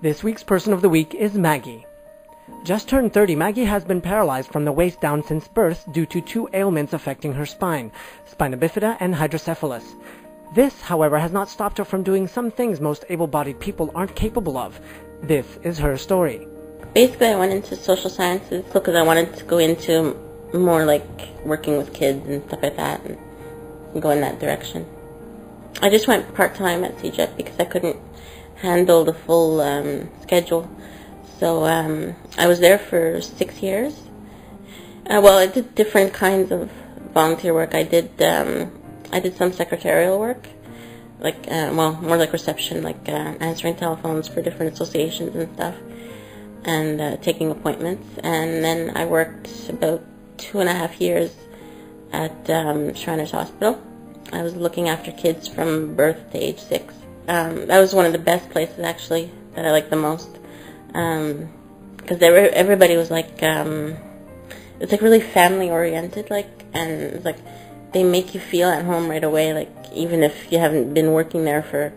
This week's Person of the Week is Maggie. Just turned 30, Maggie has been paralyzed from the waist down since birth due to two ailments affecting her spine, spina bifida and hydrocephalus. This, however, has not stopped her from doing some things most able-bodied people aren't capable of. This is her story. Basically, I went into social sciences because I wanted to go into more like working with kids and stuff like that and go in that direction. I just went part-time at CJEP because I couldn't handle the full schedule. So I was there for 6 years. I did different kinds of volunteer work. I did some secretarial work, like more like reception, like answering telephones for different associations and stuff, and taking appointments. And then I worked about 2.5 years at Shriners Hospital. I was looking after kids from birth to age 6. That was one of the best places, actually, that I liked the most. Because everybody was like, it's like really family oriented, and it's like they make you feel at home right away, like even if you haven't been working there for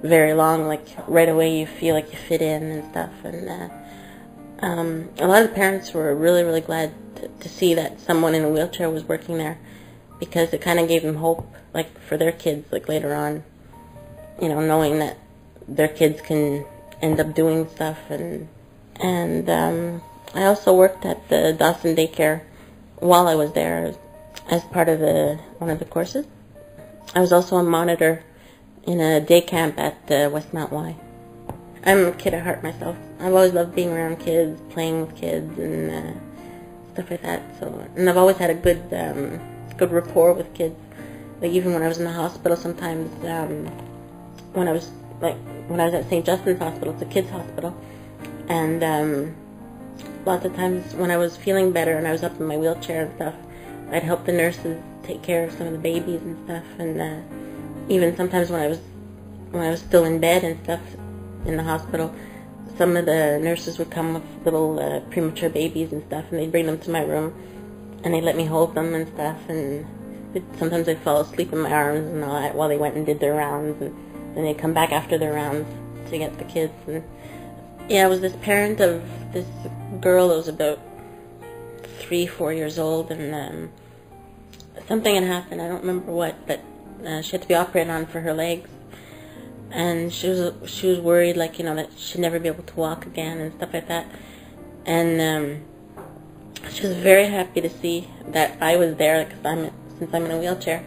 very long, like right away you feel like you fit in and stuff. And a lot of the parents were really, really glad to see that someone in a wheelchair was working there, because it kind of gave them hope, like for their kids, like later on, knowing that their kids can end up doing stuff. And I also worked at the Dawson Daycare while I was there as part of one of the courses. I was also a monitor in a day camp at Westmount Y. I'm a kid at heart myself. I've always loved being around kids, playing with kids, and stuff like that. And I've always had a good rapport with kids. Like even when I was in the hospital, sometimes when I was at St. Justin's Hospital, it's a kids' hospital, and lots of times when I was feeling better and I was up in my wheelchair and stuff, I'd help the nurses take care of some of the babies and stuff, and even sometimes when I was still in bed and stuff in the hospital, some of the nurses would come with little premature babies and stuff, and they'd bring them to my room, and they'd let me hold them and stuff, and sometimes I'd fall asleep in my arms and all that while they went and did their rounds, and then they'd come back after their rounds to get the kids. And I was this parent of this girl that was about 3-4 years old, and something had happened. I don't remember what, but she had to be operated on for her legs, and she was worried, like that she'd never be able to walk again and stuff like that. And she was very happy to see that I was there, since I'm in a wheelchair,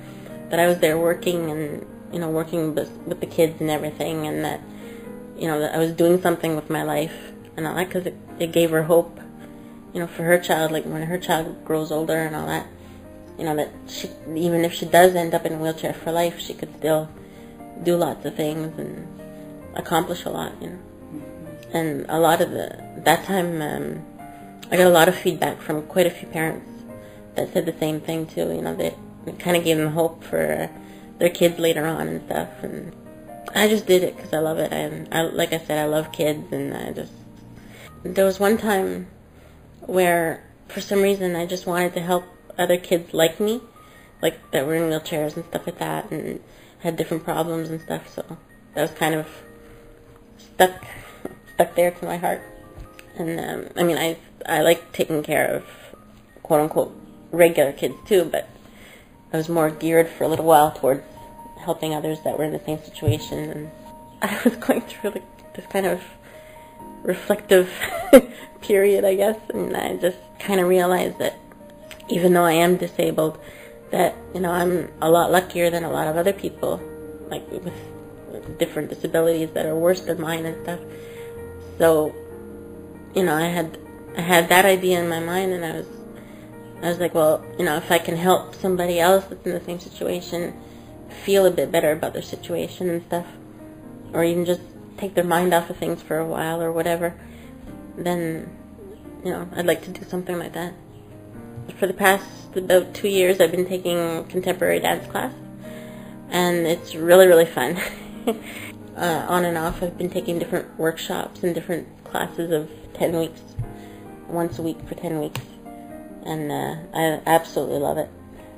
that I was there working and working with the kids and everything, and that that I was doing something with my life and all that, because it gave her hope, for her child, like when her child grows older and all that, that she, even if she does end up in a wheelchair for life, she could still do lots of things and accomplish a lot, And a lot of that time, I got a lot of feedback from quite a few parents that said the same thing too. That it kind of gave them hope for their kids later on and stuff. And I just did it because I love it. And like I said, I love kids, and there was one time where, for some reason, I just wanted to help other kids like me, like that were in wheelchairs and stuff like that, and had different problems and stuff. So that was kind of stuck there to my heart. And I like taking care of quote unquote regular kids too, but I was more geared for a little while towards helping others that were in the same situation. And I was going through this kind of reflective period, I guess, and I just kind of realized that even though I am disabled, that I'm a lot luckier than a lot of other people, like with different disabilities that are worse than mine and stuff. So I had that idea in my mind, and I was like, well, if I can help somebody else that's in the same situation feel a bit better about their situation and stuff, or even just take their mind off of things for a while or whatever, then, I'd like to do something like that. For the past about 2 years, I've been taking contemporary dance class, and it's really, really fun. On and off, I've been taking different workshops and different classes of 10 weeks, once a week for 10 weeks. And I absolutely love it.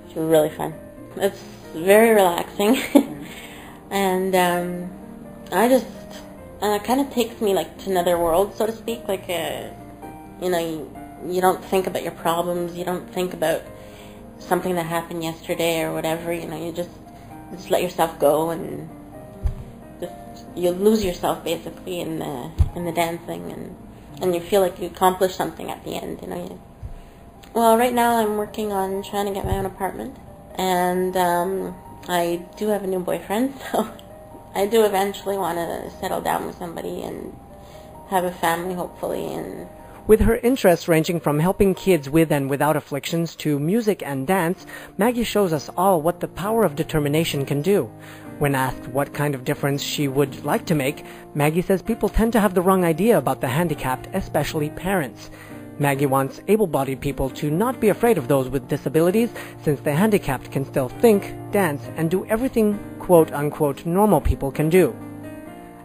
It's really fun. It's very relaxing. And I just it kind of takes me like to another world, so to speak. Like, you know, you don't think about your problems. You don't think about something that happened yesterday or whatever. You know, you just let yourself go, and just you lose yourself basically in the dancing, and you feel like you accomplished something at the end. You know. Well, right now I'm working on trying to get my own apartment, and I do have a new boyfriend, so I do eventually want to settle down with somebody and have a family, hopefully. And with her interests ranging from helping kids with and without afflictions to music and dance, Maggie shows us all what the power of determination can do. When asked what kind of difference she would like to make, Maggie says people tend to have the wrong idea about the handicapped, especially parents. Maggie wants able-bodied people to not be afraid of those with disabilities, since the handicapped can still think, dance, and do everything quote-unquote normal people can do.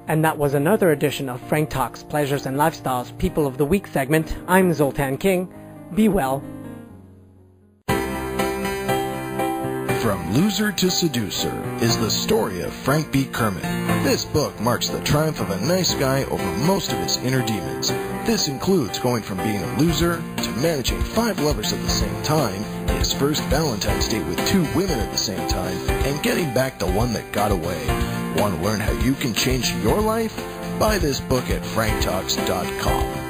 And that was another edition of Frank Talks, Pleasures and Lifestyles, People of the Week segment. I'm Zoltan King. Be well. From Loser to Seducer is the story of Frank B. Kermit. This book marks the triumph of a nice guy over most of his inner demons. This includes going from being a loser to managing 5 lovers at the same time, his first Valentine's date with 2 women at the same time, and getting back the one that got away. Want to learn how you can change your life? Buy this book at FrankTalks.com.